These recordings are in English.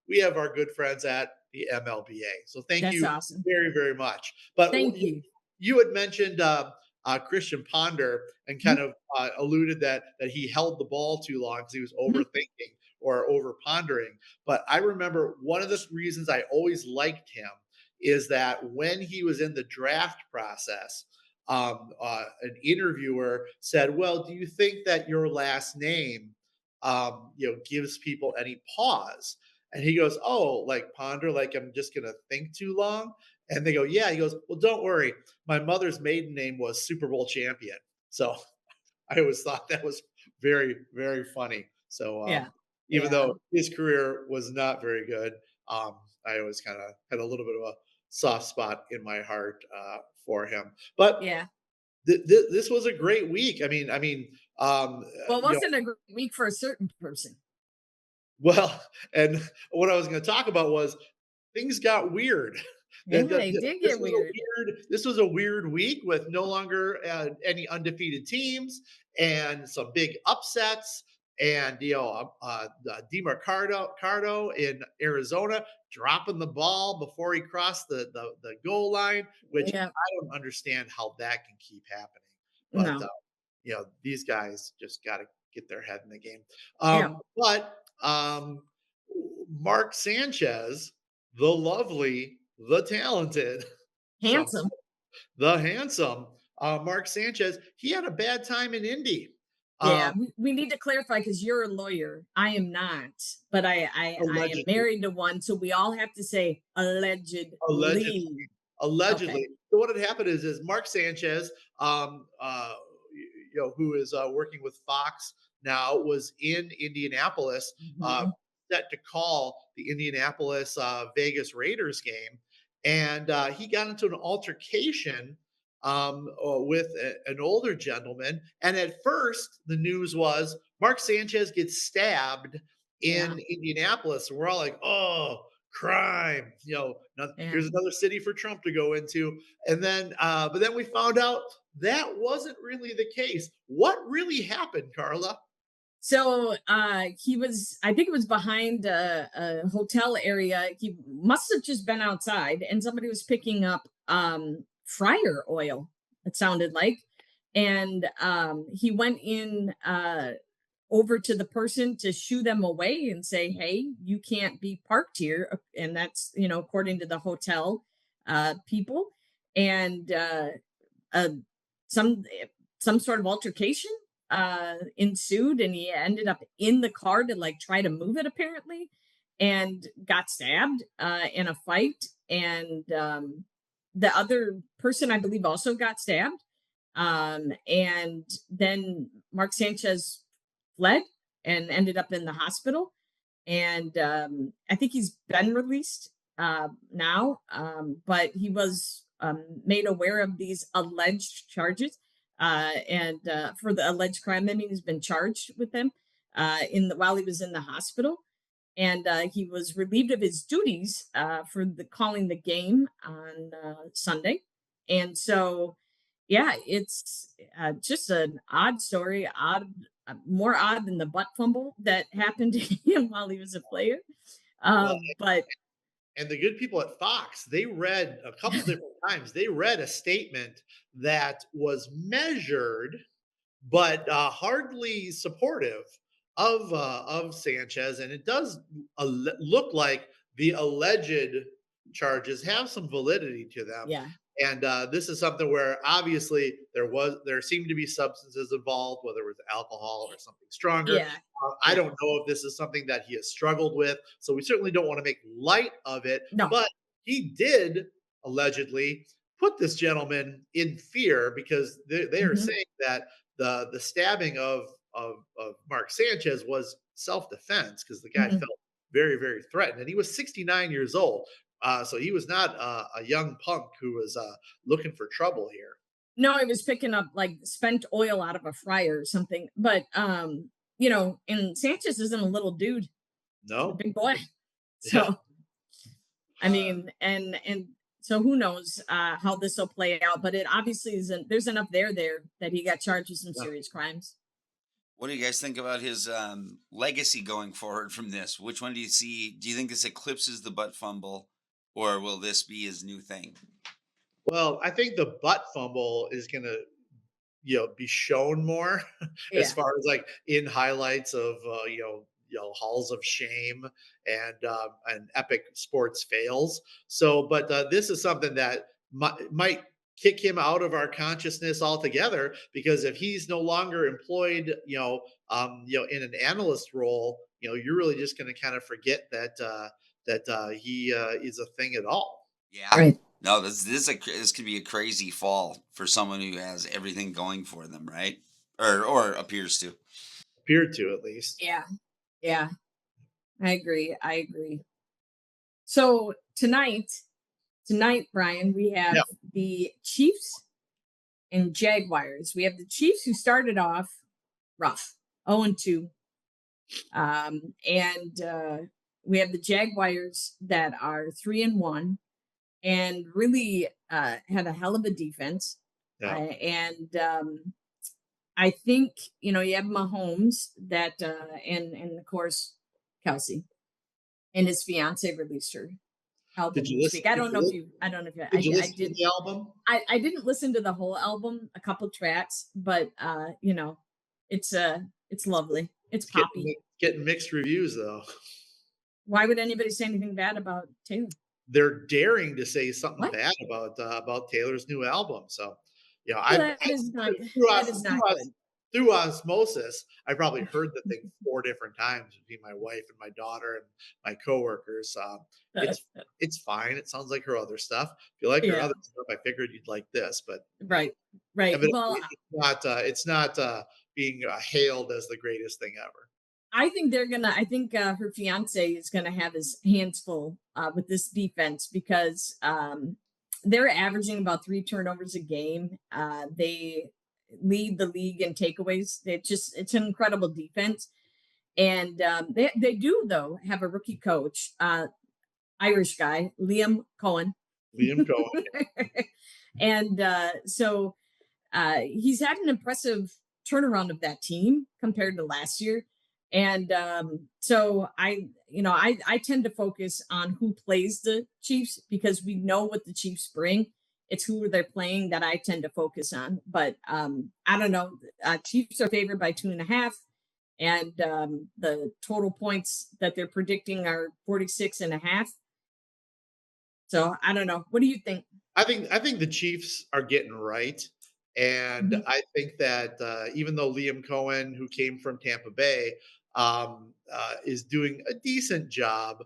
we have our good friends at the MLBA. So thank That's you awesome. very, very much. But Thank you. you had mentioned Christian Ponder and kind Mhm, of alluded that he held the ball too long because he was mhm. overthinking or over pondering. But I remember one of the reasons I always liked him is that when he was in the draft process, an interviewer said, "Well, do you think that your last name, gives people any pause?" And he goes, "Oh, like ponder, like I'm just gonna think too long." And they go, "Yeah." He goes, "Well, don't worry. My mother's maiden name was Super Bowl champion." So I always thought that was very, very funny. So Yeah. even Yeah. though his career was not very good, I always kind of had a little bit of a soft spot in my heart for him. But Yeah. this was a great week. Well, it You know, wasn't a great week for a certain person. well, and what I was going to talk about was things got weird. Yeah, it did get weird. This was a weird week with no longer any undefeated teams and some big upsets. And Cardo in Arizona dropping the ball before he crossed the goal line, which Yeah. I don't understand how that can keep happening. But No. these guys just got to get their head in the game. Yeah. But Mark Sanchez, the lovely, the talented, some Handsome. the handsome Mark Sanchez, he had a bad time in Indy. Yeah, Um, we need to clarify because you're a lawyer. I am not, but I am allegedly, married to one, so we all have to say allegedly, allegedly. allegedly. Okay. So what had happened is Mark Sanchez, who is working with Fox now, was in Indianapolis, Mhm. set to call the Indianapolis Vegas Raiders game, and he got into an altercation with an older gentleman. And at first, the news was Mark Sanchez gets stabbed Yeah. in Indianapolis. And we're all like, oh, crime. Yeah. Here's another city for Trump to go into. But then we found out that wasn't really the case. What really happened, Carla? So he was, I think it was behind a hotel area. He must have just been outside and somebody was picking up fryer oil, it sounded like. And he went in over to the person to shoo them away and say, "Hey, you can't be parked here." And that's, according to the hotel people. And uh, some some sort of altercation ensued, and he ended up in the car to like try to move it apparently, and got stabbed in a fight. And the other person, I believe, also got stabbed. And then Mark Sanchez fled and ended up in the hospital. And I think he's been released now, but he was made aware of these alleged charges. And for the alleged crime, I mean, he's been charged with them while he was in the hospital. And he was relieved of his duties for the calling the game on Sunday. And so, yeah, it's just an odd story, more odd than the butt fumble that happened to him while he was a player. Well, But and the good people at Fox, they read a couple different times. They read a statement that was measured but hardly supportive of Sanchez, and it does look like the alleged charges have some validity to them. yeah, And this is something where obviously there seemed to be substances involved, whether it was alcohol or something stronger. yeah, I yeah, don't know if this is something that he has struggled with, so we certainly don't want to make light of it. no, But he did allegedly put this gentleman in fear because they are hmm, saying that the stabbing of Mark Sanchez was self defense because the guy hmm. felt very, very threatened, and he was 69 years old. So he was not a young punk who was looking for trouble here. No, he was picking up like spent oil out of a fryer or something. But and Sanchez isn't a little dude; he's a No, big boy. yeah, So I mean, and so who knows how this will play out? But it obviously isn't. There's enough there that he got charged with some yeah. serious crimes. What do you guys think about his legacy going forward from this? Which one do you see? Do you think this eclipses the butt fumble, or will this be his new thing? Well, I think the butt fumble is gonna, be shown more as Yeah. far as like in highlights of halls of shame and epic sports fails. So, but this is something that might kick him out of our consciousness altogether because if he's no longer employed, in an analyst role, you're really just going to kind of forget that he is a thing at all. Yeah. Right. No, this could be a crazy fall for someone who has everything going for them, right? Or appears to. Appeared to at least. Yeah. Yeah. I agree. I agree. So tonight, Brian, we have Yeah, the Chiefs and Jaguars. We have the Chiefs who started off rough, 0-2. And we have the Jaguars that are 3-1 and really have a hell of a defense. yeah. And I think, you have Mahomes that, and of course, Kelsey and his fiance released her Did album you this listen? week. I don't know if you, Did you I listen to did. the album? I didn't listen to the whole album, a couple tracks, but it's lovely. It's It's getting poppy. getting mixed reviews though. Why would anybody say anything bad about Taylor? They're daring to say something What? bad about Taylor's new album. So, Well, I that is not good. through That os is through not os good. through osmosis, I probably heard the thing 4 different times between my wife and my daughter and my coworkers. It's it's fine. It sounds like her other stuff. If you like her Yeah, other stuff, I figured you'd like this, but right, right. evidently Well, it's not being hailed as the greatest thing ever. I think her fiance is gonna have his hands full with this defense because they're averaging about 3 turnovers a game. They lead the league in takeaways. It's an incredible defense, and they do though have a rookie coach, Irish guy, Liam Cohen, Liam Cohen. and he's had an impressive turnaround of that team compared to last year. And so I tend to focus on who plays the Chiefs because we know what the Chiefs bring. It's who they're playing that I tend to focus on. But I don't know. Chiefs are favored by 2.5. And the total points that they're predicting are 46.5. So I don't know. What do you think? I think the Chiefs are getting right, and Mhm. I think that even though Liam Cohen, who came from Tampa Bay, is doing a decent job,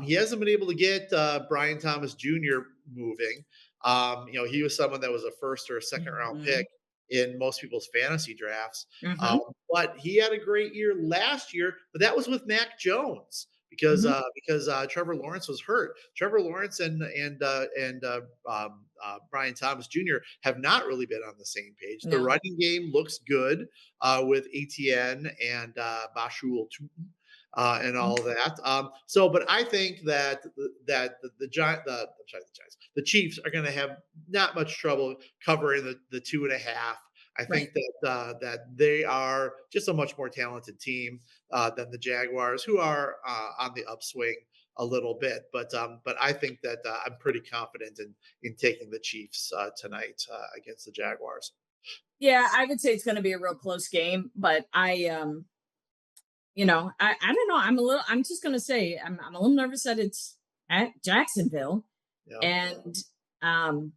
he hasn't been able to get Brian Thomas Jr. moving. He was someone that was a first or a second round pick Mhm. in most people's fantasy drafts. Mhm. But he had a great year last year, but that was with Mac Jones Mhm. because Trevor Lawrence was hurt. Trevor Lawrence and Brian Thomas Jr. have not really been on the same page. The No. running game looks good with ATN and Bashul Tutin. And Mhm. all of that. But I think that the Giant, I'm sorry, the Giants, the Chiefs are going to have not much trouble covering the 2.5. I Right. think that they are just a much more talented team than the Jaguars, who are on the upswing a little bit. But I think that I'm pretty confident in taking the Chiefs tonight against the Jaguars. Yeah, I would say it's going to be a real close game, but I don't know. I'm just going to say I'm a little nervous that it's at Jacksonville, Yeah, and um,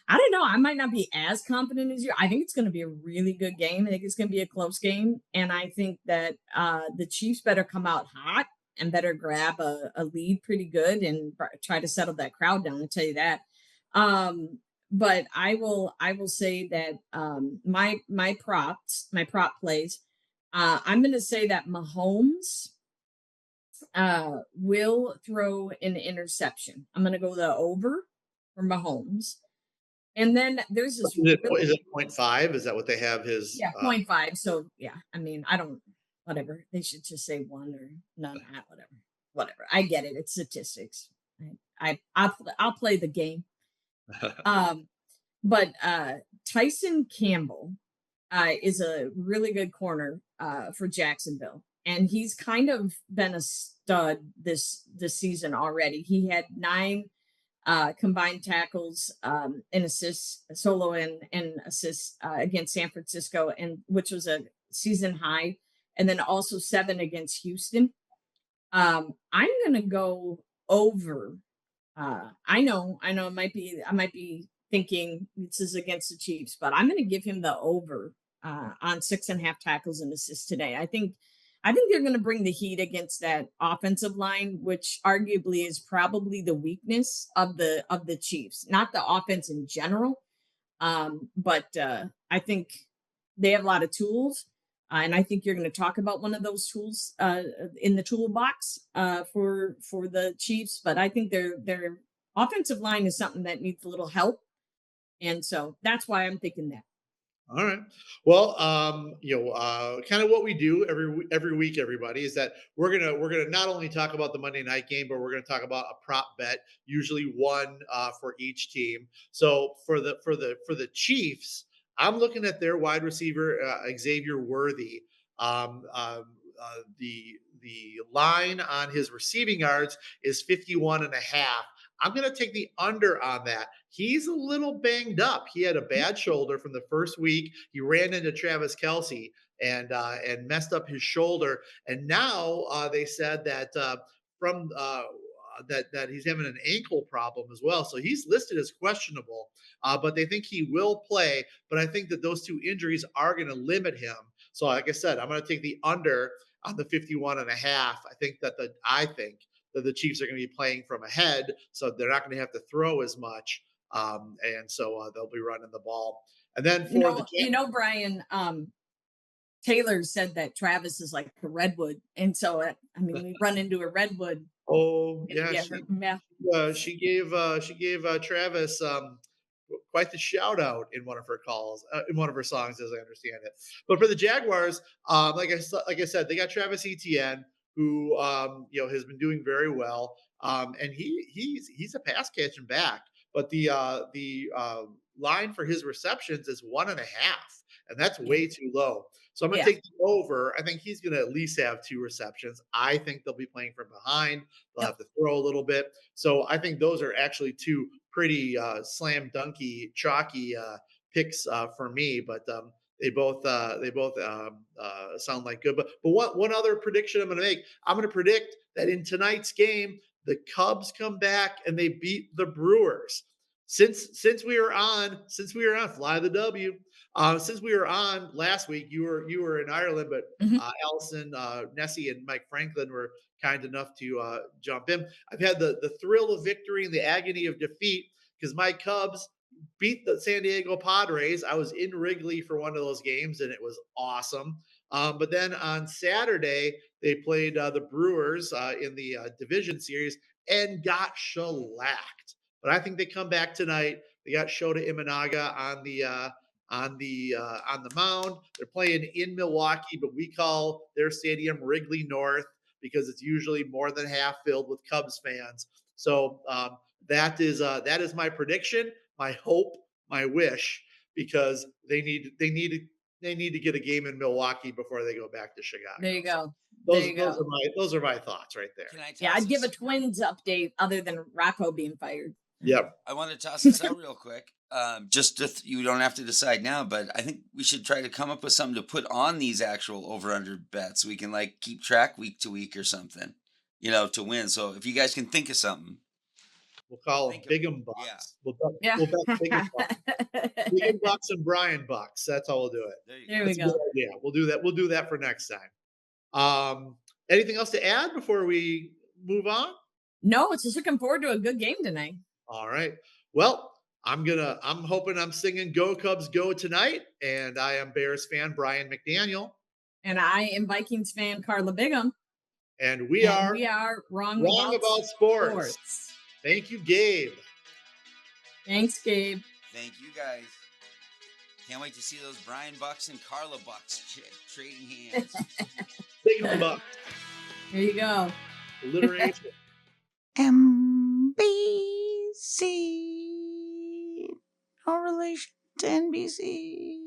I don't know. I might not be as confident as you. I think it's going to be a really good game. I think it's going to be a close game, and I think that the Chiefs better come out hot and better grab a lead pretty good and try to settle that crowd down. I'll tell you that. But I will say that my prop plays. I'm going to say that Mahomes will throw an interception. I'm going to go the over for Mahomes. And then there's this is really, it 0.5? Is that what they have his? yeah, point 0.5. So yeah, I mean, I don't, whatever. They should just say one or none, whatever. Whatever. I get it. It's statistics. I'll play the game. Um, but Tyson Campbell is a really good corner for Jacksonville, and he's kind of been a stud this season already. He had 9 combined tackles, and assists, solo and assists against San Francisco, and which was a season high, and then also 7 against Houston. I'm gonna go over. I know, I might be thinking this is against the Chiefs, but I'm gonna give him the over on 6.5 tackles and assists today. I think they're gonna bring the heat against that offensive line, which arguably is probably the weakness of the Chiefs, not the offense in general. But I think they have a lot of tools. And I think you're going to talk about one of those tools in the toolbox for the Chiefs. But I think their offensive line is something that needs a little help, and so that's why I'm thinking that. All right. Well, kind of what we do every week, everybody, is that we're gonna not only talk about the Monday night game, but we're gonna talk about a prop bet, usually one for each team. So for the Chiefs, I'm looking at their wide receiver Xavier Worthy. The line on his receiving yards is 51 and a half. I'm going to take the under on that. He's a little banged up. He had a bad shoulder from the first week. He ran into Travis Kelsey and messed up his shoulder. And now they said that from that he's having an ankle problem as well. So he's listed as questionable, but they think he will play. But I think that those two injuries are going to limit him. So like I said, I'm going to take the under on the 51 and a half. I think that the Chiefs are going to be playing from ahead, so they're not going to have to throw as much, and so they'll be running the ball. And then You for the know, you know, Brian. Taylor said that Travis is like a redwood, and so I mean, we run into a redwood. oh yeah, Yeah, she gave Travis quite the shout out in one of her calls, in one of her songs, as I understand it. But for the Jaguars, like I said, they got Travis Etienne, who has been doing very well, and he's a pass catching back. But the line for his receptions is 1.5, and that's yeah, way too low. So I'm going to yeah. take the over. I think he's going to at least have 2 receptions. I think they'll be playing from behind. They'll have Yep. to throw a little bit. So I think those are actually two pretty slam dunky, chalky picks for me. But they both sound like good. But one other prediction I'm going to make. I'm going to predict that in tonight's game, the Cubs come back and they beat the Brewers. Since we were on, fly the W. Since we were on last week, you were in Ireland, but Mhm. Allison, Nessie, and Mike Franklin were kind enough to jump in. I've had the thrill of victory and the agony of defeat because my Cubs beat the San Diego Padres. I was in Wrigley for one of those games, and it was awesome. But then on Saturday, they played the Brewers in the division series and got shellacked. But I think they come back tonight. They got Shota Imanaga on the mound. They're playing in Milwaukee, but we call their stadium Wrigley North because it's usually more than half filled with Cubs fans. So that is my prediction, my hope, my wish, because they need to get a game in Milwaukee before they go back to There Chicago. you So go. There those you those are go. my thoughts right there. Can I Yeah, toss I'd give a this? Twins update other than Rocco being fired. Yep. I want to toss this out real quick. You don't have to decide now, but I think we should try to come up with something to put on these actual over under bets. We can like keep track week to week or something, to win. So if you guys can think of something, We'll call them think of Big'em yeah. Bucks. Yeah. We'll bet Big'em Bucks and Brian Bucks. That's how we'll do it. There you There go. we That's a good go. idea. We'll do that. We'll do that for next time. Anything else to add before we move on? No, it's just looking forward to a good game tonight. All right. Well, I'm hoping I'm singing Go Cubs Go tonight. And I am Bears fan Brian McDaniel. And I am Vikings fan Karla Bigham. And we And are we are wrong Wrong about About Sports. sports. Thank you, Gabe. Thanks, Gabe. Thank you guys. Can't wait to see those Brian Bucks and Carla Bucks trading hands. Big'em Bucks. There you go. Alliteration. MBC. No relation to NBC.